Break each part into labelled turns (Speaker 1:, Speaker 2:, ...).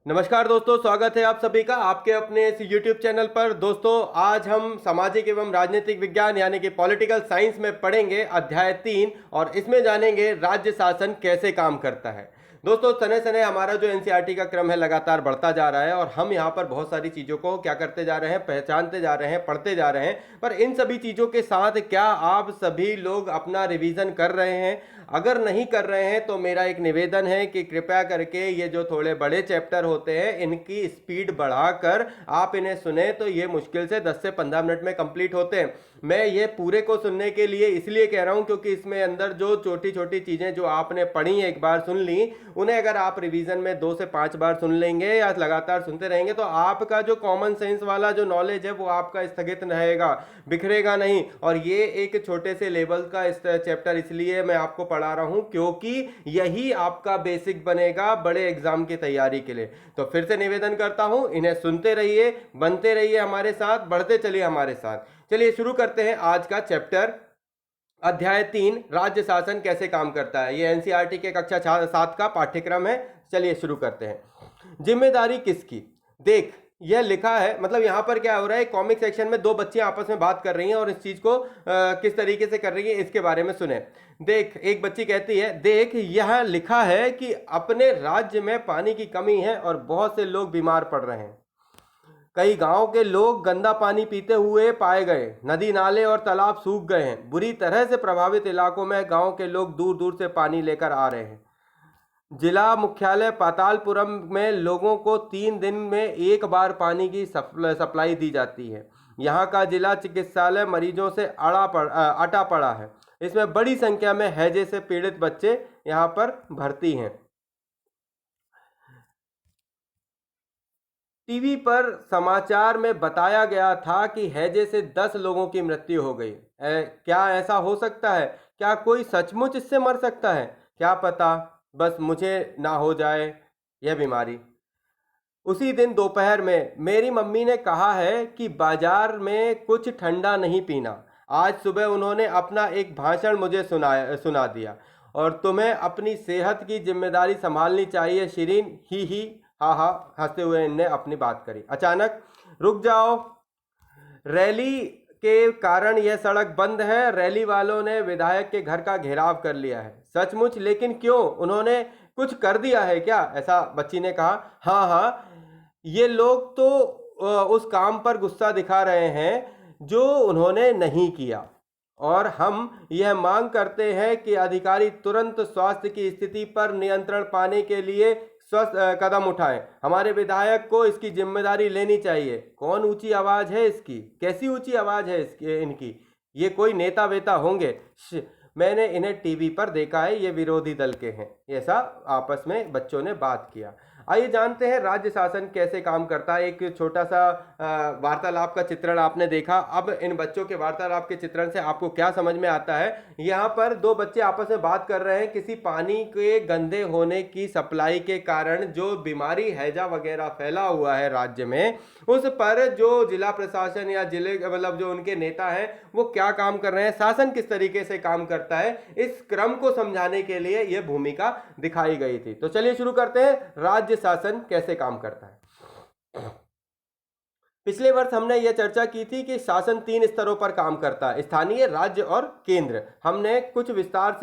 Speaker 1: नमस्कार दोस्तों, स्वागत है आप सभी का आपके अपने इस YouTube चैनल पर। दोस्तों, आज हम सामाजिक एवं राजनीतिक विज्ञान यानी कि पॉलिटिकल साइंस में पढ़ेंगे अध्याय 3 और इसमें जानेंगे राज्य शासन कैसे काम करता है। दोस्तों, सने सने हमारा जो एनसीईआरटी का क्रम है लगातार बढ़ता जा रहा है और हम यहाँ पर बहुत सारी चीज़ों को क्या करते जा रहे हैं, पहचानते जा रहे हैं, पढ़ते जा रहे हैं। पर इन सभी चीज़ों के साथ क्या आप सभी लोग अपना रिवीजन कर रहे हैं? अगर नहीं कर रहे हैं तो मेरा एक निवेदन है कि कृपया करके ये जो थोड़े बड़े चैप्टर होते हैं इनकी स्पीड बढ़ाकर आप इन्हें सुने तो ये मुश्किल से 10 से 15 मिनट में कंप्लीट होते हैं। मैं ये पूरे को सुनने के लिए इसलिए कह रहा हूं क्योंकि इसमें अंदर जो छोटी छोटी चीजें जो आपने पढ़ी एक बार सुन ली, उन्हें अगर आप रिवीजन में 2 से 5 बार सुन लेंगे या लगातार सुनते रहेंगे तो आपका जो कॉमन सेंस वाला जो नॉलेज है वो आपका स्थगित रहेगा, बिखरेगा नहीं। और ये एक छोटे से लेवल का चैप्टर इसलिए मैं आपको पढ़ा रहा हूं क्योंकि यही आपका बेसिक बनेगा बड़े एग्जाम की तैयारी के लिए। तो फिर से निवेदन करता हूं, इन्हें सुनते रहिए, बनते रहिए हमारे साथ, बढ़ते चलिए हमारे साथ। चलिए शुरू करते हैं आज का चैप्टर अध्याय 3 राज्य शासन कैसे काम करता है। ये एनसीईआरटी के कक्षा 7 का पाठ्यक्रम है। चलिए शुरू करते हैं। जिम्मेदारी किसकी? देख, यह लिखा है, मतलब यहां पर क्या हो रहा है, कॉमिक सेक्शन में दो बच्चियां आपस में बात कर रही हैं और इस चीज को किस तरीके से कर रही है इसके बारे में सुने। देख, एक बच्ची कहती है, देख यह लिखा है कि अपने राज्य में पानी की कमी है और बहुत से लोग बीमार पड़ रहे हैं। कई गांव के लोग गंदा पानी पीते हुए पाए गए। नदी नाले और तालाब सूख गए हैं। बुरी तरह से प्रभावित इलाकों में गांव के लोग दूर दूर से पानी लेकर आ रहे हैं। जिला मुख्यालय पातालपुरम में लोगों को 3 दिन में एक बार पानी की सप्लाई दी जाती है। यहाँ का जिला चिकित्सालय मरीजों से अटा पड़ा है। इसमें बड़ी संख्या में हैजे से पीड़ित बच्चे यहाँ पर भर्ती हैं। टीवी पर समाचार में बताया गया था कि हैजे से 10 लोगों की मृत्यु हो गई। क्या ऐसा हो सकता है? क्या कोई सचमुच इससे मर सकता है? क्या पता, बस मुझे ना हो जाए यह बीमारी। उसी दिन दोपहर में मेरी मम्मी ने कहा है कि बाजार में कुछ ठंडा नहीं पीना। आज सुबह उन्होंने अपना एक भाषण मुझे सुना दिया। और तुम्हें अपनी सेहत की जिम्मेदारी संभालनी चाहिए शिरीन। ही हा हा हंसते हुए इनने अपनी बात करी। अचानक, रुक जाओ, रैली के कारण यह सड़क बंद है। रैली वालों ने विधायक के घर का घेराव कर लिया है। सचमुच? लेकिन क्यों? उन्होंने कुछ कर दिया है क्या? ऐसा बच्ची ने कहा। हाँ हाँ, ये लोग तो उस काम पर गुस्सा दिखा रहे हैं जो उन्होंने नहीं किया और हम यह मांग करते हैं कि अधिकारी तुरंत स्वास्थ्य की स्थिति पर नियंत्रण पाने के लिए स्वस्थ कदम उठाएं। हमारे विधायक को इसकी जिम्मेदारी लेनी चाहिए। कौन ऊंची आवाज है इसकी? कैसी ऊंची आवाज है इसकी इनकी? ये कोई नेता वेता होंगे? मैंने इन्हें टीवी पर देखा है, ये विरोधी दल के हैं। ऐसा आपस में बच्चों ने बात किया। आइए जानते हैं राज्य शासन कैसे काम करता है। एक छोटा सा वार्तालाप का चित्रण आपने देखा। अब इन बच्चों के वार्तालाप के चित्रण से आपको क्या समझ में आता है? यहाँ पर दो बच्चे आपस में बात कर रहे हैं किसी पानी के गंदे होने की सप्लाई के कारण जो बीमारी हैजा वगैरह फैला हुआ है राज्य में, उस पर जो जिला प्रशासन या जिले मतलब जो उनके नेता हैं वो क्या काम कर रहे हैं, शासन किस तरीके से काम करता है, इस क्रम को समझाने के लिए यह भूमिका दिखाई गई थी। तो चलिए शुरू करते हैं, राज्य शासन कैसे काम करता है। पिछले वर्ष हमने यह चर्चा की थी कि शासन 3 स्तरों पर काम करता है, स्थानीय, राज्य और केंद्र। हमने कुछ विस्तार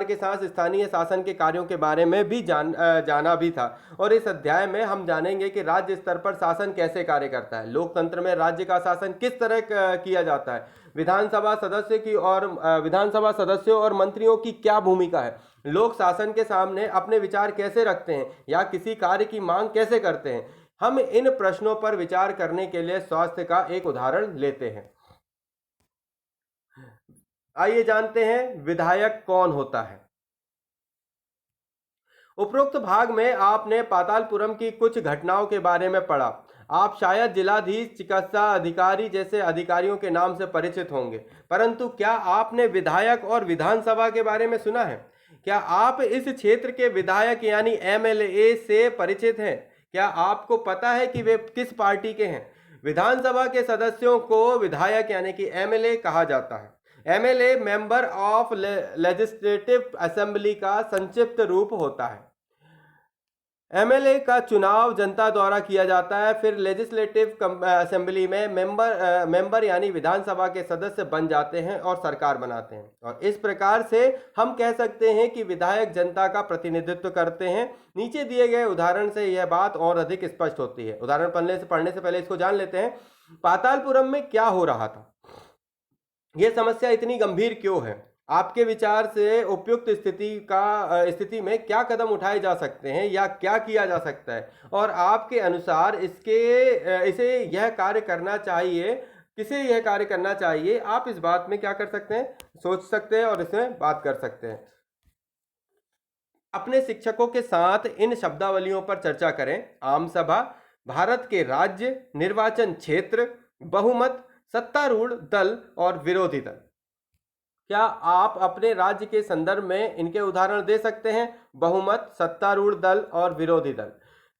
Speaker 1: के साथ स्थानीय शासन के कार्यों के बारे में भी जाना भी था। और इस अध्याय में हम जानेंगे कि राज्य स्तर पर शासन कैसे कार्य करता है। लोकतंत्र में राज्य का शासन किस तरह किया जाता है। विधानसभा सदस्यों और मंत्रियों की क्या भूमिका है। लोग शासन के सामने अपने विचार कैसे रखते हैं या किसी कार्य की मांग कैसे करते हैं। हम इन प्रश्नों पर विचार करने के लिए स्वास्थ्य का एक उदाहरण लेते हैं। आइए जानते हैं विधायक कौन होता है। उपरोक्त भाग में आपने पातालपुरम की कुछ घटनाओं के बारे में पढ़ा। आप शायद जिलाधीश, चिकित्सा अधिकारी जैसे अधिकारियों के नाम से परिचित होंगे, परंतु क्या आपने विधायक और विधानसभा के बारे में सुना है? क्या आप इस क्षेत्र के विधायक यानी एमएलए से परिचित हैं? क्या आपको पता है कि वे किस पार्टी के हैं? विधानसभा के सदस्यों को विधायक यानी कि एमएलए कहा जाता है। MLA member of legislative assembly का संक्षिप्त रूप होता है। एमएलए का चुनाव जनता द्वारा किया जाता है, फिर लेजिस्लेटिव असेंबली में मेंबर यानी विधानसभा के सदस्य बन जाते हैं और सरकार बनाते हैं। और इस प्रकार से हम कह सकते हैं कि विधायक जनता का प्रतिनिधित्व करते हैं। नीचे दिए गए उदाहरण से यह बात और अधिक स्पष्ट होती है। उदाहरण पढ़ने से पहले इसको जान लेते हैं। पातालपुरम में क्या हो रहा था, यह समस्या इतनी गंभीर क्यों है, आपके विचार से उपयुक्त स्थिति में क्या कदम उठाए जा सकते हैं या क्या किया जा सकता है, और आपके अनुसार इसे यह कार्य करना चाहिए, किसे यह कार्य करना चाहिए, आप इस बात में क्या कर सकते हैं, सोच सकते हैं और इसमें बात कर सकते हैं। अपने शिक्षकों के साथ इन शब्दावलियों पर चर्चा करें। आम सभा, भारत के राज्य, निर्वाचन क्षेत्र, बहुमत, सत्तारूढ़ दल और विरोधी दल। क्या आप अपने राज्य के संदर्भ में इनके उदाहरण दे सकते हैं? बहुमत, सत्तारूढ़ दल और विरोधी दल।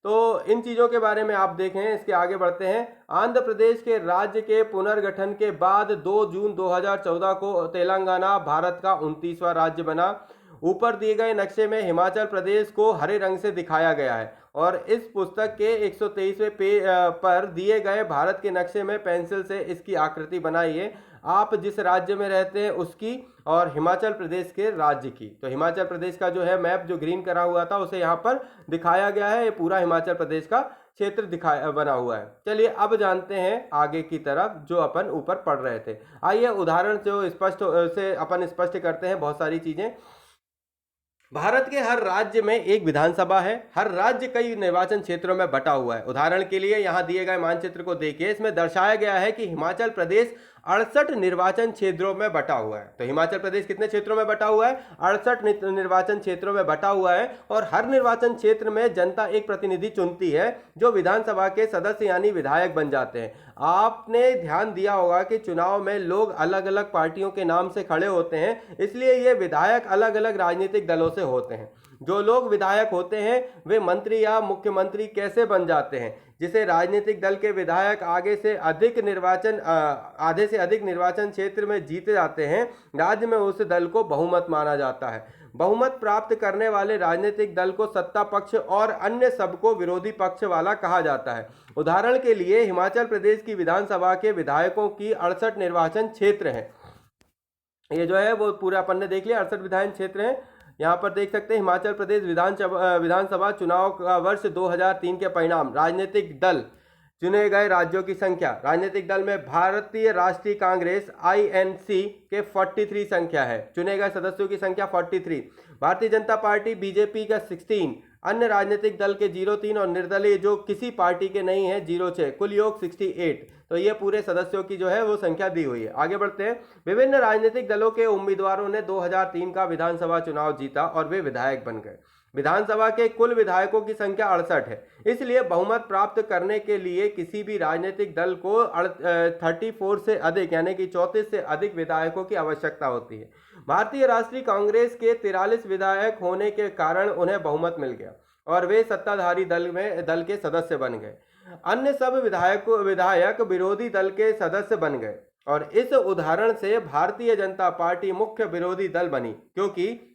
Speaker 1: तो इन चीज़ों के बारे में आप देखें। इसके आगे बढ़ते हैं। आंध्र प्रदेश के राज्य के पुनर्गठन के बाद 2 जून 2014 को तेलंगाना भारत का 29वां राज्य बना। ऊपर दिए गए नक्शे में हिमाचल प्रदेश को हरे रंग से दिखाया गया है और इस पुस्तक के 123वें पेज पर दिए गए भारत के नक्शे में पेंसिल से इसकी आकृति बनाइए। आप जिस राज्य में रहते हैं उसकी और हिमाचल प्रदेश के राज्य की। तो हिमाचल प्रदेश का जो है मैप जो ग्रीन करा हुआ था उसे यहाँ पर दिखाया गया है। ये पूरा हिमाचल प्रदेश का क्षेत्र बना हुआ है। चलिए अब जानते हैं आगे की तरफ जो अपन ऊपर पढ़ रहे थे। आइए उदाहरण से अपन स्पष्ट करते हैं बहुत सारी चीजें। भारत के हर राज्य में एक विधानसभा है। हर राज्य कई निर्वाचन क्षेत्रों में बटा हुआ है। उदाहरण के लिए यहाँ दिए गए मानचित्र को देखिए। इसमें दर्शाया गया है कि हिमाचल प्रदेश 68 निर्वाचन क्षेत्रों में बटा हुआ है। तो हिमाचल प्रदेश कितने क्षेत्रों में बटा हुआ है? 68 निर्वाचन क्षेत्रों में बटा हुआ है। और हर निर्वाचन क्षेत्र में जनता एक प्रतिनिधि चुनती है जो विधानसभा के सदस्य यानी विधायक बन जाते हैं। आपने ध्यान दिया होगा कि चुनाव में लोग अलग अलग पार्टियों के नाम से खड़े होते हैं, इसलिए ये विधायक अलग अलग राजनीतिक दलों से होते हैं। जो लोग विधायक होते हैं वे मंत्री या मुख्यमंत्री कैसे बन जाते हैं? जिसे राजनीतिक दल के विधायक आधे से अधिक निर्वाचन क्षेत्र में जीते जाते हैं, राज्य में उस दल को बहुमत माना जाता है। बहुमत प्राप्त करने वाले राजनीतिक दल को सत्ता पक्ष और अन्य सबको विरोधी पक्ष वाला कहा जाता है। उदाहरण के लिए हिमाचल प्रदेश की विधानसभा के विधायकों की 68 निर्वाचन क्षेत्र हैं। ये जो है वो पूरा अपन ने देख लिया, 68 विधायन क्षेत्र हैं। यहाँ पर देख सकते हैं हिमाचल प्रदेश विधानसभा चुनाव का वर्ष 2003 के परिणाम। राजनीतिक दल चुने गए राज्यों की संख्या। राजनीतिक दल में भारतीय राष्ट्रीय कांग्रेस INC के 43 संख्या है। चुने गए सदस्यों की संख्या 43। भारतीय जनता पार्टी BJP का 16, अन्य राजनीतिक दल के 03 और निर्दलीय जो किसी पार्टी के नहीं है 06, कुल योग 68। तो ये पूरे सदस्यों की जो है वो संख्या दी हुई है। आगे बढ़ते हैं। विभिन्न राजनीतिक दलों के उम्मीदवारों ने 2003 का विधानसभा चुनाव जीता और वे विधायक बन गए। विधानसभा के कुल विधायकों की संख्या 68 है। इसलिए बहुमत प्राप्त करने के लिए किसी भी राजनीतिक दल को 34 से अधिक यानी कि 34 से अधिक विधायकों की आवश्यकता होती है। भारतीय राष्ट्रीय कांग्रेस के 43 विधायक होने के कारण उन्हें बहुमत मिल गया और वे सत्ताधारी दल के सदस्य बन गए। अन्य सब विधायक विरोधी दल के सदस्य बन गए और इस उदाहरण से भारतीय जनता पार्टी मुख्य विरोधी दल बनी, क्योंकि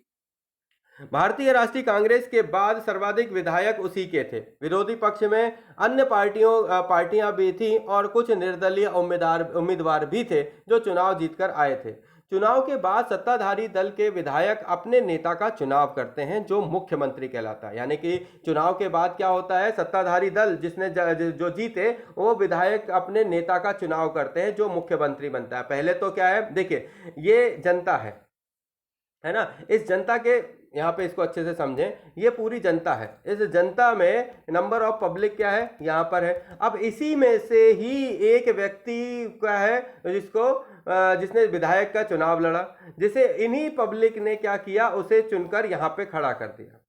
Speaker 1: भारतीय राष्ट्रीय कांग्रेस के बाद सर्वाधिक विधायक उसी के थे। विरोधी पक्ष में अन्य पार्टियां भी थीं और कुछ निर्दलीय उम्मीदवार भी थे जो चुनाव जीतकर आए थे। चुनाव के बाद सत्ताधारी दल के विधायक अपने नेता का चुनाव करते हैं जो मुख्यमंत्री कहलाता है। यानी कि चुनाव के बाद क्या होता है, सत्ताधारी दल जिसने जो जीते वो विधायक अपने नेता का चुनाव करते हैं जो मुख्यमंत्री बनता है। पहले तो क्या है, देखिए ये जनता है ना, इस जनता के यहाँ पे इसको अच्छे से समझें, ये पूरी जनता है। इस जनता में नंबर ऑफ पब्लिक क्या है, यहाँ पर है। अब इसी में से ही एक व्यक्ति का है जिसने विधायक का चुनाव लड़ा, जिसे इन्हीं पब्लिक ने क्या किया, उसे चुनकर यहाँ पे खड़ा कर दिया।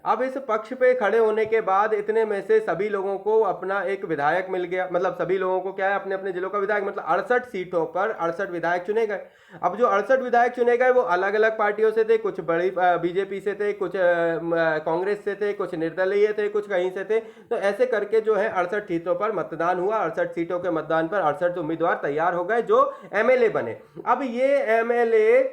Speaker 1: अब इस पक्ष पे खड़े होने के बाद इतने में से सभी लोगों को अपना एक विधायक मिल गया। मतलब सभी लोगों को क्या है, अपने अपने जिलों का विधायक। मतलब 68 सीटों पर 68 विधायक चुने गए। अब जो 68 विधायक चुने गए वो अलग अलग पार्टियों से थे। कुछ बड़ी BJP से थे, कुछ कांग्रेस से थे, कुछ निर्दलीय थे, कुछ कहीं से थे। तो ऐसे करके जो है 68 सीटों पर मतदान हुआ। 68 सीटों के मतदान पर 68 उम्मीदवार तैयार हो गए जो MLA बने। अब ये MLA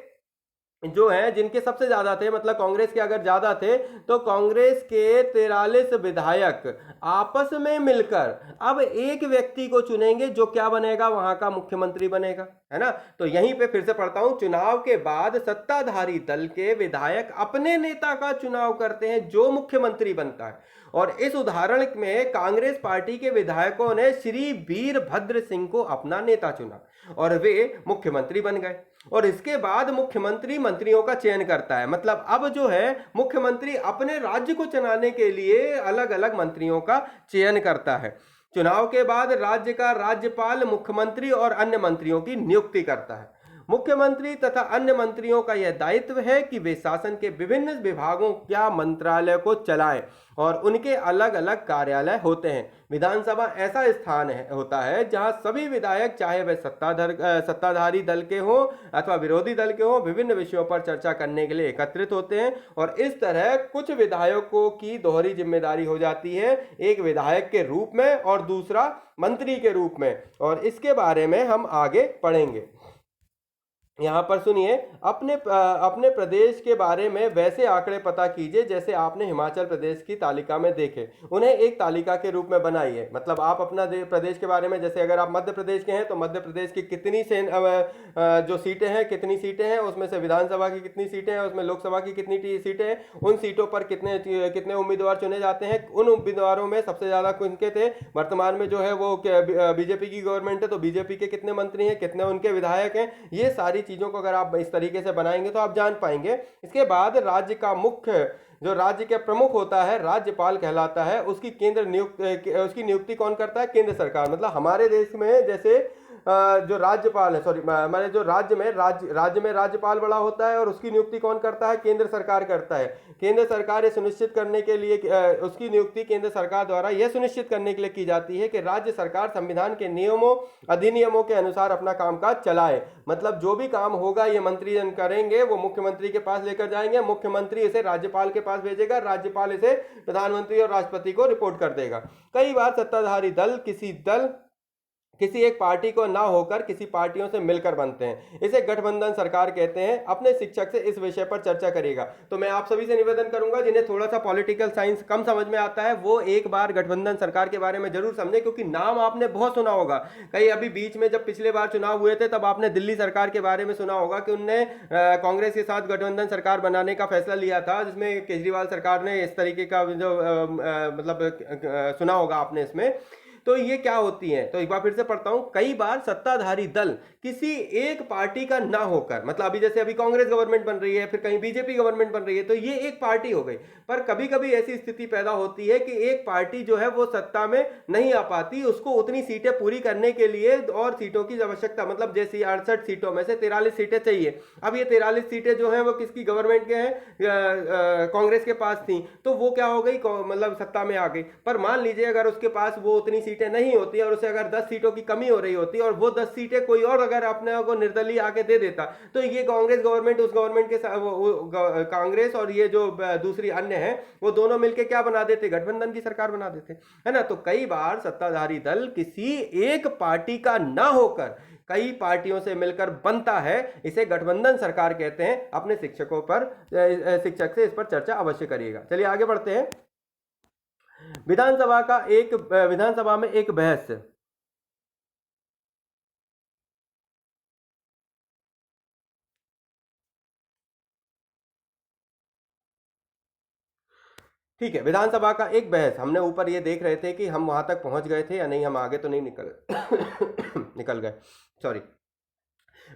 Speaker 1: जो हैं जिनके सबसे ज्यादा थे, मतलब कांग्रेस के अगर ज्यादा थे तो कांग्रेस के 43 विधायक आपस में मिलकर अब एक व्यक्ति को चुनेंगे जो क्या बनेगा, वहां का मुख्यमंत्री बनेगा, है ना। तो यहीं पे फिर से पढ़ता हूं, चुनाव के बाद सत्ताधारी दल के विधायक अपने नेता का चुनाव करते हैं जो मुख्यमंत्री बनता है। और इस उदाहरण में कांग्रेस पार्टी के विधायकों ने श्री वीरभद्र सिंह को अपना नेता चुना और वे मुख्यमंत्री बन गए। और इसके बाद मुख्यमंत्री मंत्रियों का चयन करता है, मतलब अब जो है मुख्यमंत्री अपने राज्य को चलाने के लिए अलग अलग मंत्रियों का चयन करता है। चुनाव के बाद राज्य का राज्यपाल मुख्यमंत्री और अन्य मंत्रियों की नियुक्ति करता है। मुख्यमंत्री तथा अन्य मंत्रियों का यह दायित्व है कि वे शासन के विभिन्न विभागों या मंत्रालय को चलाएं और उनके अलग अलग कार्यालय होते हैं। विधानसभा ऐसा स्थान होता है जहां सभी विधायक, चाहे वे सत्ताधारी दल के हों अथवा विरोधी दल के हों, विभिन्न विषयों पर चर्चा करने के लिए एकत्रित होते हैं। और इस तरह कुछ विधायकों की दोहरी जिम्मेदारी हो जाती है, एक विधायक के रूप में और दूसरा मंत्री के रूप में, और इसके बारे में हम आगे पढ़ेंगे। यहां पर सुनिए, अपने प्रदेश के बारे में वैसे आंकड़े पता कीजिए जैसे आपने हिमाचल प्रदेश की तालिका में देखे, उन्हें एक तालिका के रूप में बनाइए। मतलब आप अपना प्रदेश के बारे में, जैसे अगर आप मध्य प्रदेश के हैं तो मध्य प्रदेश की कितनी जो सीटें हैं, कितनी सीटें हैं, उसमें से विधानसभा की कितनी सीटें हैं, उसमें लोकसभा की कितनी सीटें हैं, उन सीटों पर कितने कितने उम्मीदवार चुने जाते हैं, उन उम्मीदवारों में सबसे ज्यादा किनके थे, वर्तमान में जो है वो बीजेपी की गवर्नमेंट है तो बीजेपी के कितने मंत्री हैं, कितने उनके विधायक हैं, ये सारी चीजों को अगर आप इस तरीके से बनाएंगे तो आप जान पाएंगे। इसके बाद राज्य का मुख्य, जो राज्य के प्रमुख होता है, राज्यपाल कहलाता है, उसकी उसकी नियुक्ति कौन करता है, केंद्र सरकार। मतलब हमारे देश में जैसे जो राज्यपाल है, सॉरी हमारे जो राज्य में राज्यपाल बड़ा होता है और उसकी नियुक्ति कौन करता है, केंद्र सरकार करता है। केंद्र सरकार ये सुनिश्चित करने के लिए, उसकी नियुक्ति केंद्र सरकार द्वारा यह सुनिश्चित करने के लिए की जाती है कि राज्य सरकार संविधान के नियमों अधिनियमों के अनुसार अपना कामकाज चलाए। मतलब जो भी काम होगा ये मंत्रीजन करेंगे, वो मुख्यमंत्री के पास लेकर जाएंगे, मुख्यमंत्री इसे राज्यपाल के पास भेजेगा, राज्यपाल इसे प्रधानमंत्री और राष्ट्रपति को रिपोर्ट कर देगा। कई बार सत्ताधारी दल किसी एक पार्टी को ना होकर किसी पार्टियों से मिलकर बनते हैं, इसे गठबंधन सरकार कहते हैं। अपने शिक्षक से इस विषय पर चर्चा करेगा। तो मैं आप सभी से निवेदन करूंगा जिन्हें थोड़ा सा पॉलिटिकल साइंस कम समझ में आता है वो एक बार गठबंधन सरकार के बारे में जरूर समझे, क्योंकि नाम आपने बहुत सुना होगा। कई अभी बीच में जब पिछले बार चुनाव हुए थे तब आपने दिल्ली सरकार के बारे में सुना होगा कि उनने कांग्रेस के साथ गठबंधन सरकार बनाने का फैसला लिया था, जिसमें केजरीवाल सरकार ने इस तरीके का जो मतलब सुना होगा आपने इसमें। तो ये क्या होती है, तो एक बार फिर से पढ़ता हूं, कई बार सत्ताधारी दल किसी एक पार्टी का ना होकर, मतलब अभी जैसे अभी कांग्रेस गवर्नमेंट बन रही है, फिर कहीं बीजेपी गवर्नमेंट बन रही है, तो ये एक पार्टी हो गई। पर कभी कभी ऐसी स्थिति पैदा होती है कि एक पार्टी जो है वो सत्ता में नहीं आ पाती, उसको उतनी सीटें पूरी करने के लिए और सीटों की आवश्यकता, मतलब जैसे 68 सीटों में से 43 सीटें चाहिए। अब ये 43 सीटें जो है वो किसकी गवर्नमेंट के हैं, कांग्रेस के पास थी, तो वो क्या हो गई, मतलब सत्ता में आ गई। पर मान लीजिए अगर उसके पास वो उतनी सीटें नहीं होती और उसे अगर 10 सीटों की कमी हो रही होती और वो 10 सीटें कोई और अगर अपने को निर्दलीय आके दे देता, तो ये कांग्रेस गवर्नमेंट उस गवर्नमेंट के कांग्रेस और ये जो दूसरी अन्य है वो दोनों मिलकर क्या बना देते, गठबंधन की सरकार बना देते, है ना। तो कई बार सत्ताधारी दल किसी एक पार्टी का ना होकर कई पार्टियों से मिलकर बनता है, इसे गठबंधन सरकार कहते हैं। अपने शिक्षक से इस पर चर्चा अवश्य करिएगा। चलिए आगे बढ़ते हैं। विधानसभा में एक बहस, ठीक है, विधानसभा का एक बहस, हमने ऊपर ये देख रहे थे कि हम वहां तक पहुंच गए थे या नहीं, हम आगे तो नहीं निकल गए, सॉरी।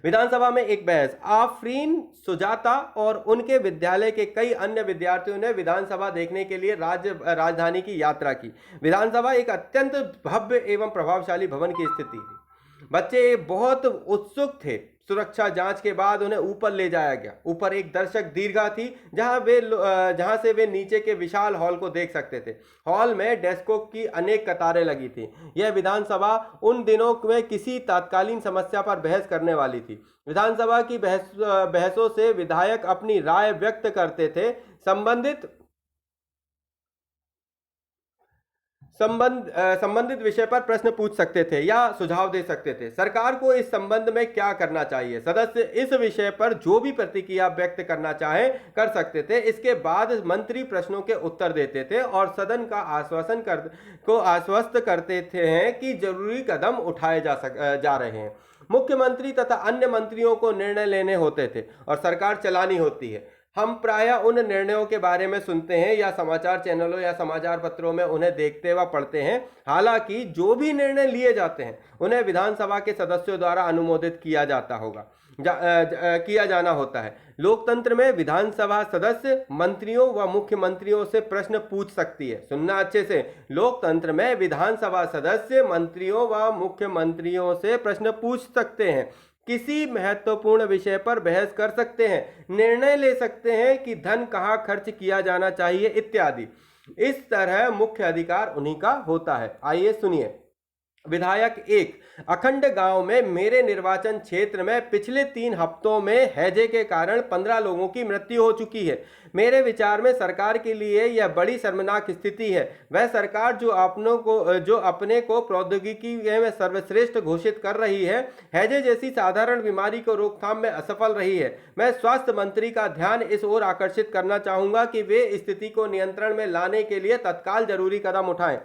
Speaker 1: विधानसभा में एक बहस, आफरीन सुजाता और उनके विद्यालय के कई अन्य विद्यार्थियों ने विधानसभा देखने के लिए राजधानी की यात्रा की। विधानसभा एक अत्यंत भव्य एवं प्रभावशाली भवन की स्थिति थी। बच्चे बहुत उत्सुक थे। सुरक्षा जांच के बाद उन्हें ऊपर ले जाया गया। ऊपर एक दर्शक दीर्घा थी जहां से वे नीचे के विशाल हॉल को देख सकते थे। हॉल में डेस्कों की अनेक कतारें लगी थी। यह विधानसभा उन दिनों में किसी तात्कालीन समस्या पर बहस करने वाली थी। विधानसभा की बहसों से विधायक अपनी राय व्यक्त करते थे। संबंधित विषय पर प्रश्न पूछ सकते थे या सुझाव दे सकते थे। सरकार को इस संबंध में क्या करना चाहिए, सदस्य इस विषय पर जो भी प्रतिक्रिया व्यक्त करना चाहे कर सकते थे। इसके बाद मंत्री प्रश्नों के उत्तर देते थे और सदन का आश्वस्त करते थे कि जरूरी कदम उठाए जा रहे हैं। मुख्यमंत्री तथा अन्य मंत्रियों को निर्णय लेने होते थे और सरकार चलानी होती है। हम प्रायः उन निर्णयों के बारे में सुनते हैं या समाचार चैनलों या समाचार पत्रों में उन्हें देखते व पढ़ते हैं। हालांकि जो भी निर्णय लिए जाते हैं उन्हें विधानसभा के सदस्यों द्वारा अनुमोदित किया जाना होता है। लोकतंत्र में विधानसभा सदस्य मंत्रियों व मुख्यमंत्रियों से प्रश्न पूछ सकती है। सुनना अच्छे से, लोकतंत्र में विधानसभा सदस्य मंत्रियों व मुख्यमंत्रियों से प्रश्न पूछ सकते हैं, किसी महत्वपूर्ण विषय पर बहस कर सकते हैं, निर्णय ले सकते हैं कि धन कहाँ खर्च किया जाना चाहिए इत्यादि। इस तरह मुख्य अधिकार उन्हीं का होता है। आइए सुनिए। विधायक 1, अखंड गांव में मेरे निर्वाचन क्षेत्र में पिछले 3 हफ्तों में हैजे के कारण 15 लोगों की मृत्यु हो चुकी है। मेरे विचार में सरकार के लिए यह बड़ी शर्मनाक स्थिति है। वह सरकार जो अपने को प्रौद्योगिकी में सर्वश्रेष्ठ घोषित कर रही है, हैजे जैसी साधारण बीमारी को रोकथाम में असफल रही है। मैं स्वास्थ्य मंत्री का ध्यान इस ओर आकर्षित करना चाहूंगा कि वे स्थिति को नियंत्रण में लाने के लिए तत्काल जरूरी कदम उठाएं।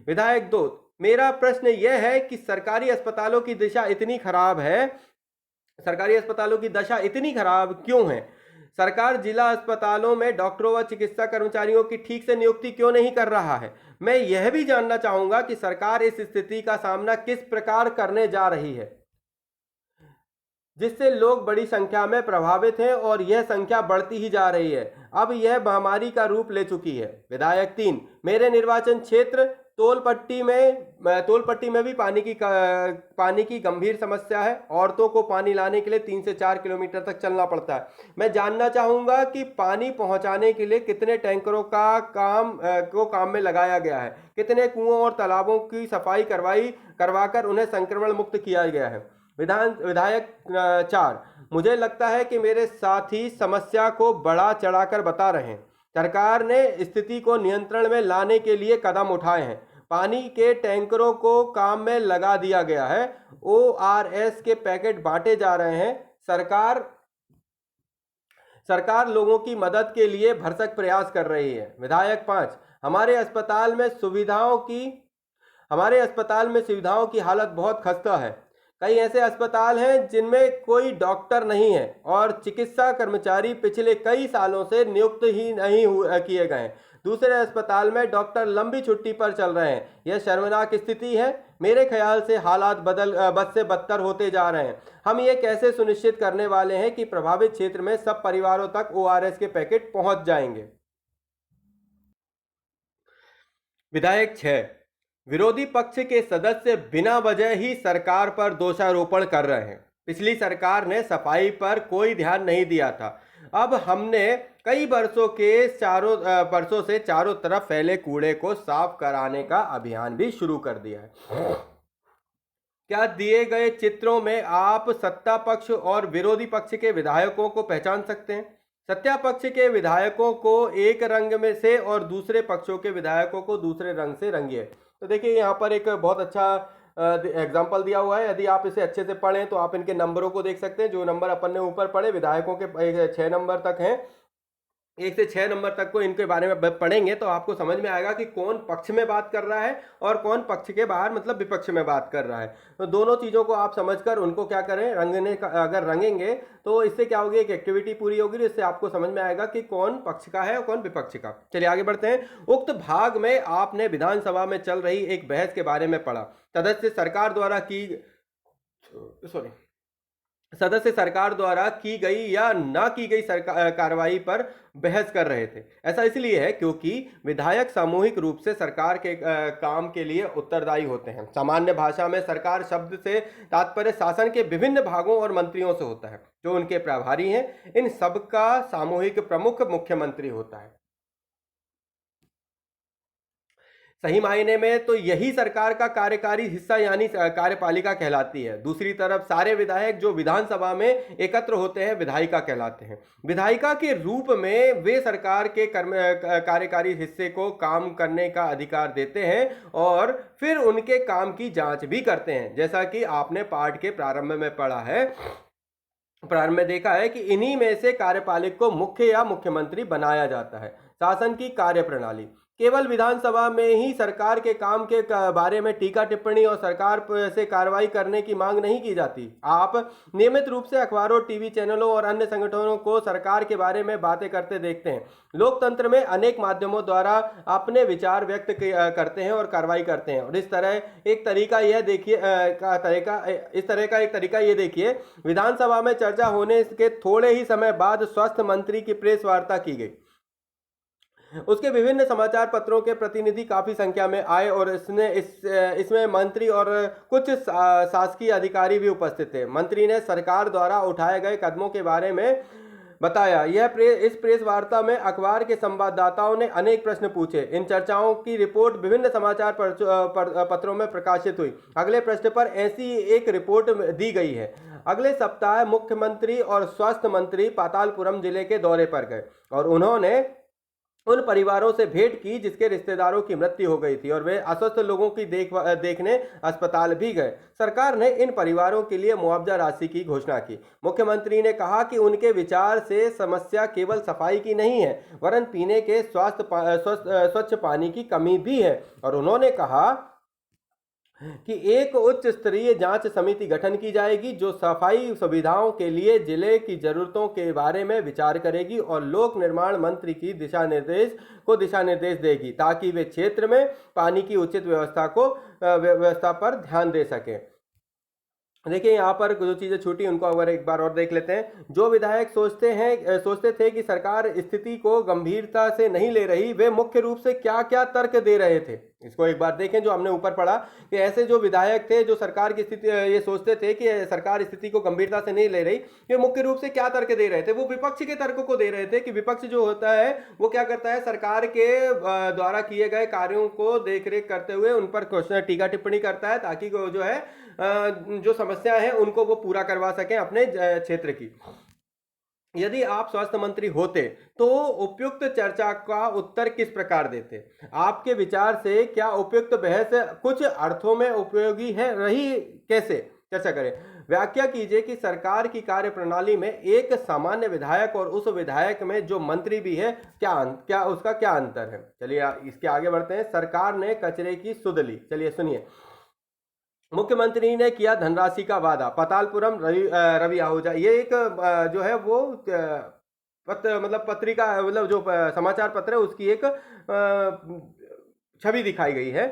Speaker 1: विधायक 2, मेरा प्रश्न यह है कि सरकारी अस्पतालों की दशा इतनी खराब क्यों है? सरकार जिला अस्पतालों में डॉक्टरों व चिकित्सा कर्मचारियों की ठीक से नियुक्ति क्यों नहीं कर रहा है? मैं यह भी जानना चाहूंगा कि सरकार इस स्थिति का सामना किस प्रकार करने जा रही है, जिससे लोग बड़ी संख्या में प्रभावित हैं और यह संख्या बढ़ती ही जा रही है। अब यह महामारी का रूप ले चुकी है। विधायक 3, मेरे निर्वाचन क्षेत्र तोलपट्टी में भी पानी की गंभीर समस्या है। औरतों को पानी लाने के लिए 3 से 4 किलोमीटर तक चलना पड़ता है। मैं जानना चाहूंगा कि पानी पहुंचाने के लिए कितने टैंकरों का काम में लगाया गया है, कितने कुओं और तालाबों की सफाई करवाकर उन्हें संक्रमण मुक्त किया गया है। विधायक 4, मुझे लगता है कि मेरे साथी समस्या को बढ़ा चढ़ाकर बता रहे हैं। सरकार ने स्थिति को नियंत्रण में लाने के लिए कदम उठाए हैं। पानी के टैंकरों को काम में लगा दिया गया है। ORS के पैकेट बांटे जा रहे हैं। सरकार लोगों की मदद के लिए भरसक प्रयास कर रही है। विधायक 5, हमारे अस्पताल में सुविधाओं की हालत बहुत खस्ता है। कई ऐसे अस्पताल हैं जिनमें कोई डॉक्टर नहीं है और चिकित्सा कर्मचारी पिछले कई सालों से नियुक्त ही नहीं किए गए। दूसरे अस्पताल में डॉक्टर लंबी छुट्टी पर चल रहे हैं। यह शर्मनाक स्थिति है। मेरे ख्याल से हालात बद से बदतर होते जा रहे हैं। हम ये कैसे सुनिश्चित करने वाले हैं कि प्रभावित क्षेत्र में सब परिवारों तक ORS के पैकेट पहुंच जाएंगे? विधायक 6, विरोधी पक्ष के सदस्य बिना वजह ही सरकार पर दोषारोपण कर रहे हैं। पिछली सरकार ने सफाई पर कोई ध्यान नहीं दिया था। अब हमने कई वर्षों से चारों तरफ फैले कूड़े को साफ कराने का अभियान भी शुरू कर दिया है। क्या दिए गए चित्रों में आप सत्ता पक्ष और विरोधी पक्ष के विधायकों को पहचान सकते हैं? सत्ता पक्ष के विधायकों को एक रंग में से और दूसरे पक्षों के विधायकों को दूसरे रंग से रंगिए। तो देखिए यहाँ पर एक बहुत अच्छा एग्जाम्पल दिया हुआ है। यदि आप इसे अच्छे से पढ़ें तो आप इनके नंबरों को देख सकते हैं। जो नंबर अपन ने ऊपर पढ़े विधायकों के 6 नंबर तक हैं, 1 से 6 नंबर तक को इनके बारे में पढ़ेंगे तो आपको समझ में आएगा कि कौन पक्ष में बात कर रहा है और कौन पक्ष के बाहर मतलब विपक्ष में बात कर रहा है। तो दोनों चीज़ों को आप समझकर उनको क्या करें, अगर रंगेंगे तो इससे क्या होगी, एक एक्टिविटी पूरी होगी, इससे आपको समझ में आएगा कि कौन पक्ष का है और कौन विपक्ष का। चलिए आगे बढ़ते हैं। उक्त भाग में आपने विधानसभा में चल रही एक बहस के बारे में पढ़ा। सदस्य सरकार द्वारा की गई या ना की गई कार्रवाई पर बहस कर रहे थे। ऐसा इसलिए है क्योंकि विधायक सामूहिक रूप से सरकार के काम के लिए उत्तरदायी होते हैं। सामान्य भाषा में सरकार शब्द से तात्पर्य शासन के विभिन्न भागों और मंत्रियों से होता है जो उनके प्रभारी हैं। इन सबका सामूहिक प्रमुख मुख्यमंत्री होता है। सही मायने में तो यही सरकार का कार्यकारी हिस्सा यानी कार्यपालिका कहलाती है। दूसरी तरफ सारे विधायक जो विधानसभा में एकत्र होते हैं विधायिका कहलाते हैं। विधायिका के रूप में वे सरकार के कार्यकारी हिस्से को काम करने का अधिकार देते हैं और फिर उनके काम की जांच भी करते हैं। जैसा कि आपने पाठ के प्रारंभ में पढ़ा है, प्रारंभ में देखा है कि इन्हीं में से कार्यपालिक को मुख्य या मुख्यमंत्री बनाया जाता है। शासन की कार्यप्रणाली, केवल विधानसभा में ही सरकार के काम के बारे में टीका टिप्पणी और सरकार से कार्रवाई करने की मांग नहीं की जाती। आप नियमित रूप से अखबारों, टीवी चैनलों और अन्य संगठनों को सरकार के बारे में बातें करते देखते हैं। लोकतंत्र में अनेक माध्यमों द्वारा अपने विचार व्यक्त करते हैं और कार्रवाई करते हैं। और इस तरह एक तरीका यह देखिए ये देखिए, विधानसभा में चर्चा होने के थोड़े ही समय बाद स्वास्थ्य मंत्री की प्रेस वार्ता की गई। उसके विभिन्न समाचार पत्रों के प्रतिनिधि काफी संख्या में आए और इसमें मंत्री और कुछ शासकीय अधिकारी भी उपस्थित थे। मंत्री ने सरकार द्वारा उठाए गए कदमों के बारे में बताया। इस प्रेस वार्ता में अखबार के संवाददाताओं ने अनेक प्रश्न पूछे। इन चर्चाओं की रिपोर्ट विभिन्न समाचार पत्रों में प्रकाशित हुई। अगले प्रश्न पर ऐसी एक रिपोर्ट दी गई है। अगले सप्ताह मुख्यमंत्री और स्वास्थ्य मंत्री पातालपुरम जिले के दौरे पर गए और उन्होंने उन परिवारों से भेंट की जिसके रिश्तेदारों की मृत्यु हो गई थी और वे अस्वस्थ लोगों की देखने अस्पताल भी गए। सरकार ने इन परिवारों के लिए मुआवजा राशि की घोषणा की। मुख्यमंत्री ने कहा कि उनके विचार से समस्या केवल सफाई की नहीं है वरन पीने के स्वच्छ पानी की कमी भी है। और उन्होंने कहा कि एक उच्च स्तरीय जांच समिति गठन की जाएगी जो सफाई सुविधाओं के लिए जिले की जरूरतों के बारे में विचार करेगी और लोक निर्माण मंत्री की दिशा निर्देश देगी ताकि वे क्षेत्र में पानी की उचित व्यवस्था पर ध्यान दे सकें। देखिए यहाँ पर जो चीजें छूटी उनको अगर एक बार और देख लेते हैं। जो विधायक सोचते थे कि सरकार स्थिति को गंभीरता से नहीं ले रही, वे मुख्य रूप से क्या क्या तर्क दे रहे थे, इसको एक बार देखें। जो हमने ऊपर पढ़ा कि ऐसे जो विधायक थे जो सरकार की स्थिति ये सोचते थे कि सरकार स्थिति को गंभीरता से नहीं ले रही, वे मुख्य रूप से क्या तर्क दे रहे थे? वो विपक्ष के तर्कों को दे रहे थे कि विपक्ष जो होता है वो क्या करता है, सरकार के द्वारा किए गए कार्यों को देखरेख करते हुए उन पर क्वेश्चन टीका टिप्पणी करता है ताकि जो है जो समस्या है उनको वो पूरा करवा सकें अपने क्षेत्र की। यदि आप स्वास्थ्य मंत्री होते तो उपयुक्त चर्चा का उत्तर किस प्रकार देते? आपके विचार से क्या उपयुक्त बहस कुछ अर्थों में उपयोगी है रही? कैसे चर्चा करें? व्याख्या कीजिए कि सरकार की कार्यप्रणाली में एक सामान्य विधायक और उस विधायक में जो मंत्री भी है उसका क्या अंतर है। चलिए इसके आगे बढ़ते हैं। सरकार ने कचरे की सुध ली। चलिए सुनिए। मुख्यमंत्री ने किया धनराशि का वादा। पातालपुरम रवि आहूजा, ये एक जो है वो पत्रिका जो समाचार पत्र है उसकी एक छवि दिखाई गई है।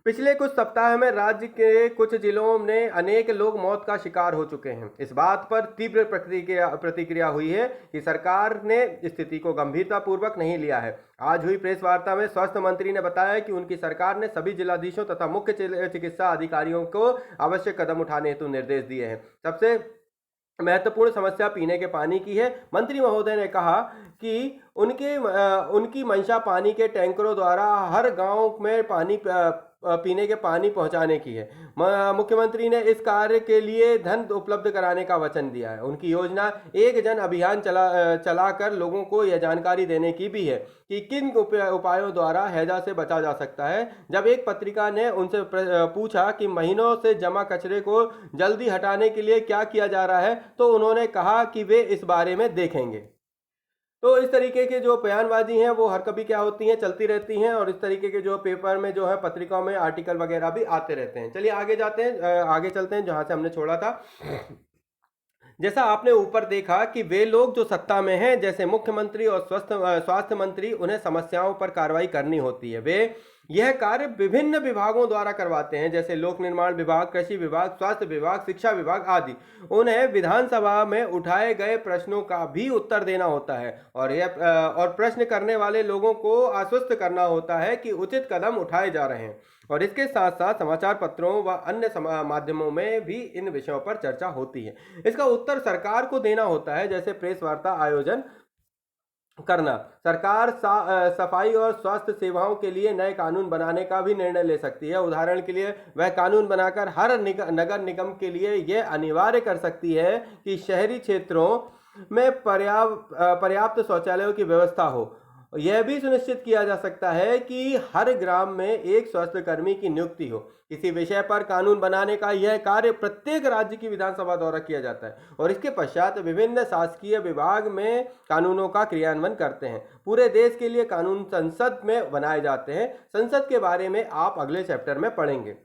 Speaker 1: पिछले कुछ सप्ताह में राज्य के कुछ जिलों में अनेक लोग मौत का शिकार हो चुके हैं। इस बात पर तीव्र प्रतिक्रिया हुई है कि सरकार ने स्थिति को गंभीरतापूर्वक नहीं लिया है। आज हुई प्रेस वार्ता में स्वास्थ्य मंत्री ने बताया कि उनकी सरकार ने सभी जिलाधीशों तथा मुख्य चिकित्सा अधिकारियों को आवश्यक कदम उठाने हेतु निर्देश दिए हैं। सबसे महत्वपूर्ण समस्या पीने के पानी की है। मंत्री महोदय ने कहा कि उनकी मंशा पानी के टैंकरों द्वारा हर गांव में पीने के पानी पहुंचाने की है। मुख्यमंत्री ने इस कार्य के लिए धन उपलब्ध कराने का वचन दिया है। उनकी योजना एक जन अभियान चलाकर लोगों को यह जानकारी देने की भी है कि किन उपायों द्वारा हैजा से बचा जा सकता है। जब एक पत्रिका ने उनसे पूछा कि महीनों से जमा कचरे को जल्दी हटाने के लिए क्या किया जा रहा है तो उन्होंने कहा कि वे इस बारे में देखेंगे। तो इस तरीके के जो बयानबाजी हैं वो हर कभी क्या होती हैं, चलती रहती हैं और इस तरीके के जो पेपर में जो है पत्रिकाओं में आर्टिकल वगैरह भी आते रहते हैं। चलिए आगे चलते हैं जहां से हमने छोड़ा था। जैसा आपने ऊपर देखा कि वे लोग जो सत्ता में हैं जैसे मुख्यमंत्री और स्वास्थ्य मंत्री, उन्हें समस्याओं पर कार्रवाई करनी होती है। वे यह कार्य विभिन्न विभागों द्वारा करवाते हैं जैसे लोक निर्माण विभाग, कृषि विभाग, स्वास्थ्य विभाग, शिक्षा विभाग आदि। उन्हें विधानसभा में उठाए गए प्रश्नों का भी उत्तर देना होता है और प्रश्न करने वाले लोगों को आश्वस्त करना होता है कि उचित कदम उठाए जा रहे हैं। और इसके साथ साथ समाचार पत्रों व अन्य माध्यमों में भी इन विषयों पर चर्चा होती है। इसका उत्तर सरकार को देना होता है जैसे प्रेस वार्ता आयोजन करना। सरकार सफाई और स्वास्थ्य सेवाओं के लिए नए कानून बनाने का भी निर्णय ले सकती है। उदाहरण के लिए वह कानून बनाकर हर नगर निगम के लिए यह अनिवार्य कर सकती है कि शहरी क्षेत्रों में पर्याप्त शौचालयों की व्यवस्था हो। यह भी सुनिश्चित किया जा सकता है कि हर ग्राम में एक स्वास्थ्य कर्मी की नियुक्ति हो। किसी विषय पर कानून बनाने का यह कार्य प्रत्येक राज्य की विधानसभा द्वारा किया जाता है और इसके पश्चात विभिन्न शासकीय विभाग में कानूनों का क्रियान्वयन करते हैं। पूरे देश के लिए कानून संसद में बनाए जाते हैं। संसद के बारे में आप अगले चैप्टर में पढ़ेंगे।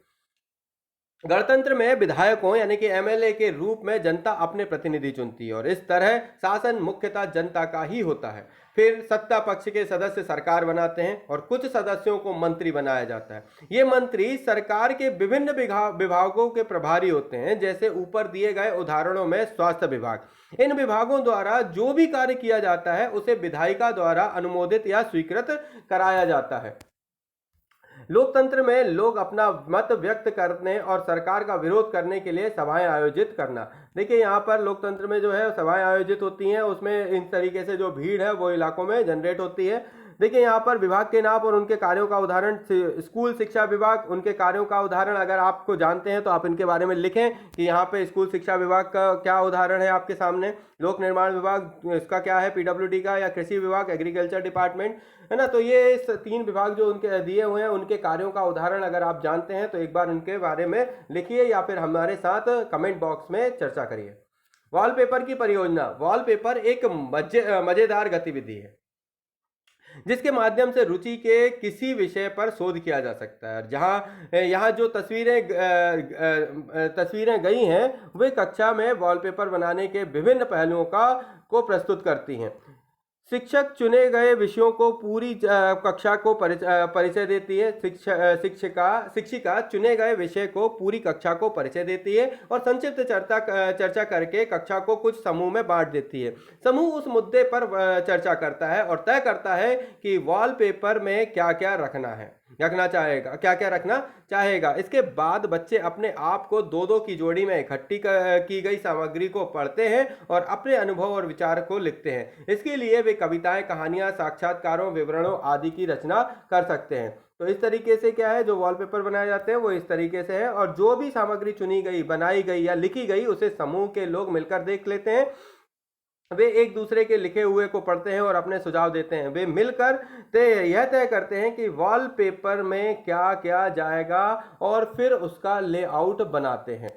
Speaker 1: गणतंत्र में विधायकों यानी कि एमएलए के रूप में जनता अपने प्रतिनिधि चुनती है और इस तरह शासन मुख्यतः जनता का ही होता है। फिर सत्ता पक्ष के सदस्य सरकार बनाते हैं और कुछ सदस्यों को मंत्री बनाया जाता है। ये मंत्री सरकार के विभिन्न विभागों के प्रभारी होते हैं, जैसे ऊपर दिए गए उदाहरणों में स्वास्थ्य विभाग। इन विभागों द्वारा जो भी कार्य किया जाता है उसे विधायिका द्वारा अनुमोदित या स्वीकृत कराया जाता है। लोकतंत्र में लोग अपना मत व्यक्त करने और सरकार का विरोध करने के लिए सभाएं आयोजित करना। देखिए यहाँ पर लोकतंत्र में जो है सभाएं आयोजित होती हैं, उसमें इन तरीके से जो भीड़ है वो इलाकों में जनरेट होती है। देखिए यहाँ पर विभाग के नाम और उनके कार्यों का उदाहरण, स्कूल शिक्षा विभाग, उनके कार्यों का उदाहरण अगर आपको जानते हैं तो आप इनके बारे में लिखें कि यहाँ पे स्कूल शिक्षा विभाग का क्या उदाहरण है आपके सामने। लोक निर्माण विभाग इसका क्या है, पीडब्ल्यूडी का, या कृषि विभाग, एग्रीकल्चर डिपार्टमेंट, है ना। तो ये 3 विभाग जो उनके दिए हुए हैं उनके कार्यों का उदाहरण अगर आप जानते हैं तो एक बार उनके बारे में लिखिए या फिर हमारे साथ कमेंट बॉक्स में चर्चा करिए। वॉलपेपर की परियोजना। वॉलपेपर एक मजेदार गतिविधि है जिसके माध्यम से रुचि के किसी विषय पर शोध किया जा सकता है। जहां यहाँ जो तस्वीरें गई हैं वे कक्षा में वॉलपेपर बनाने के विभिन्न पहलुओं को प्रस्तुत करती हैं। शिक्षक चुने गए विषयों को पूरी कक्षा को परिचय देती है। शिक्षिका चुने गए विषय को पूरी कक्षा को परिचय देती है और संक्षिप्त चर्चा करके कक्षा को कुछ समूह में बांट देती है। समूह उस मुद्दे पर चर्चा करता है और तय करता है कि वॉलपेपर में क्या क्या रखना चाहेगा। इसके बाद बच्चे अपने आप को 2-2 की जोड़ी में इकट्ठी की गई सामग्री को पढ़ते हैं और अपने अनुभव और विचार को लिखते हैं। इसके लिए वे कविताएं, कहानियां, साक्षात्कारों, विवरणों आदि की रचना कर सकते हैं। तो इस तरीके से क्या है, जो वॉलपेपर बनाए जाते हैं वो इस तरीके से है और जो भी सामग्री चुनी गई, बनाई गई या लिखी गई उसे समूह के लोग मिलकर देख लेते हैं। वे एक दूसरे के लिखे हुए को पढ़ते हैं और अपने सुझाव देते हैं। वे मिलकर यह तय करते हैं कि वॉलपेपर में क्या क्या जाएगा और फिर उसका लेआउट बनाते हैं।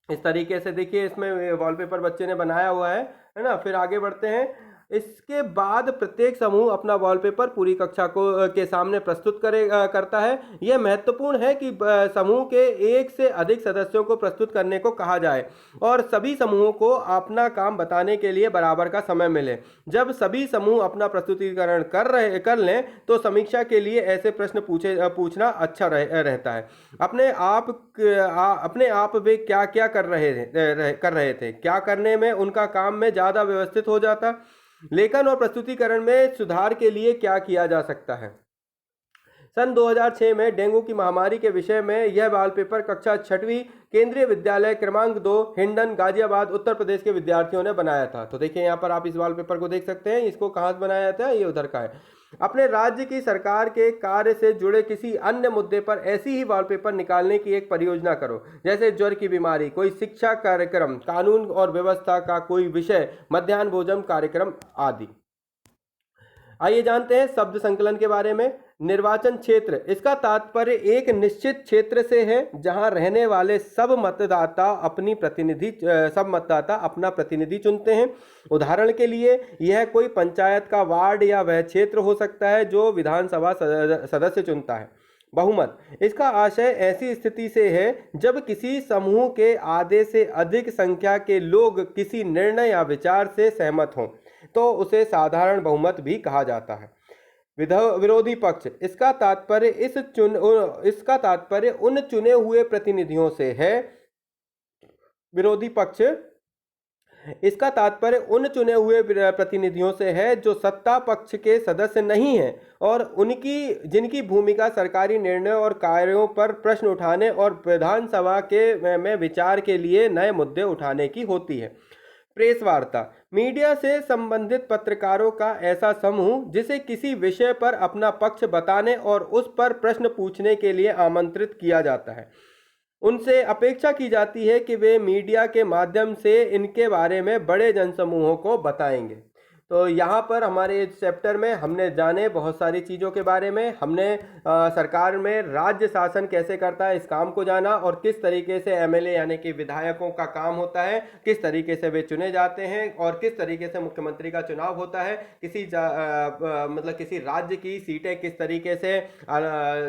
Speaker 1: इस तरीके से देखिए इसमें वॉलपेपर बच्चे ने बनाया हुआ है ना। फिर आगे बढ़ते हैं। इसके बाद प्रत्येक समूह अपना वॉलपेपर पूरी कक्षा के सामने प्रस्तुत करता है। यह महत्वपूर्ण है कि समूह के एक से अधिक सदस्यों को प्रस्तुत करने को कहा जाए और सभी समूहों को अपना काम बताने के लिए बराबर का समय मिले। जब सभी समूह अपना प्रस्तुतिकरण कर लें तो समीक्षा के लिए ऐसे प्रश्न पूछना अच्छा रहता है। अपने आप वे क्या क्या कर रहे थे, क्या करने में उनका काम में ज़्यादा व्यवस्थित हो जाता, लेखन और प्रस्तुतिकरण में सुधार के लिए क्या किया जा सकता है। सन 2006 में डेंगू की महामारी के विषय में यह वॉलपेपर कक्षा 6वीं केंद्रीय विद्यालय क्रमांक 2 हिंडन, गाजियाबाद, उत्तर प्रदेश के विद्यार्थियों ने बनाया था। तो देखिए यहाँ पर आप इस वॉलपेपर को देख सकते हैं। इसको कहाँ से बनाया था, ये उधर का है। अपने राज्य की सरकार के कार्य से जुड़े किसी अन्य मुद्दे पर ऐसी ही वॉलपेपर निकालने की एक परियोजना करो, जैसे ज्वर की बीमारी, कोई शिक्षा कार्यक्रम, कानून और व्यवस्था का कोई विषय, मध्याह्न भोजन कार्यक्रम आदि। आइए जानते हैं शब्द संकलन के बारे में। निर्वाचन क्षेत्र, इसका तात्पर्य एक निश्चित क्षेत्र से है जहां रहने वाले सब मतदाता अपना प्रतिनिधि चुनते हैं। उदाहरण के लिए यह कोई पंचायत का वार्ड या वह क्षेत्र हो सकता है जो विधानसभा सदस्य चुनता है। बहुमत, इसका आशय ऐसी स्थिति से है जब किसी समूह के आधे से अधिक संख्या के लोग किसी निर्णय या विचार से सहमत हों तो उसे साधारण बहुमत भी कहा जाता है। विरोधी पक्ष, इसका तात्पर्य उन चुने हुए प्रतिनिधियों से है। विरोधी पक्ष, इसका तात्पर्य उन चुने हुए प्रतिनिधियों से है जो सत्ता पक्ष के सदस्य नहीं हैं और जिनकी भूमिका सरकारी निर्णय और कार्यों पर प्रश्न उठाने और विधानसभा में विचार के लिए नए मुद्दे उठाने की होती है। प्रेस वार्ता, मीडिया से संबंधित पत्रकारों का ऐसा समूह जिसे किसी विषय पर अपना पक्ष बताने और उस पर प्रश्न पूछने के लिए आमंत्रित किया जाता है। उनसे अपेक्षा की जाती है कि वे मीडिया के माध्यम से इनके बारे में बड़े जनसमूहों को बताएंगे। तो यहाँ पर हमारे इस चैप्टर में हमने जाने बहुत सारी चीज़ों के बारे में, हमने सरकार में राज्य शासन कैसे करता है इस काम को जाना, और किस तरीके से एमएलए यानी कि विधायकों का काम होता है, किस तरीके से वे चुने जाते हैं, और किस तरीके से मुख्यमंत्री का चुनाव होता है, मतलब किसी राज्य की सीटें किस तरीके से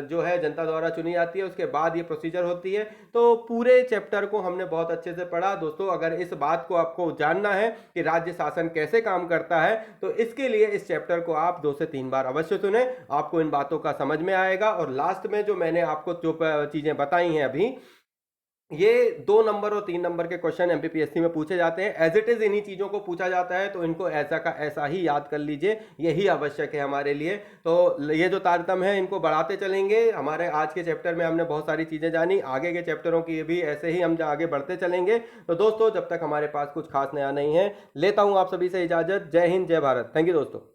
Speaker 1: जो है जनता द्वारा चुनी जाती है, उसके बाद ये प्रोसीजर होती है। तो पूरे चैप्टर को हमने बहुत अच्छे से पढ़ा। दोस्तों, अगर इस बात को आपको जानना है कि राज्य शासन कैसे काम करता है, तो इसके लिए इस चैप्टर को आप 2 से 3 बार अवश्य सुने, आपको इन बातों का समझ में आएगा। और लास्ट में जो मैंने आपको जो चीजें बताई हैं अभी, ये 2 नंबर और 3 नंबर के क्वेश्चन एमपीपीएससी में पूछे जाते हैं। एज इट इज इन्हीं चीजों को पूछा जाता है, तो इनको ऐसा का ऐसा ही याद कर लीजिए, यही आवश्यक है हमारे लिए। तो ये जो तारतम्य है इनको बढ़ाते चलेंगे। हमारे आज के चैप्टर में हमने बहुत सारी चीजें जानी, आगे के चैप्टरों की भी ऐसे ही हम आगे बढ़ते चलेंगे। तो दोस्तों, जब तक हमारे पास कुछ खास नया नहीं है, लेता हूं आप सभी से इजाजत। जय हिंद, जय भारत। थैंक यू दोस्तों।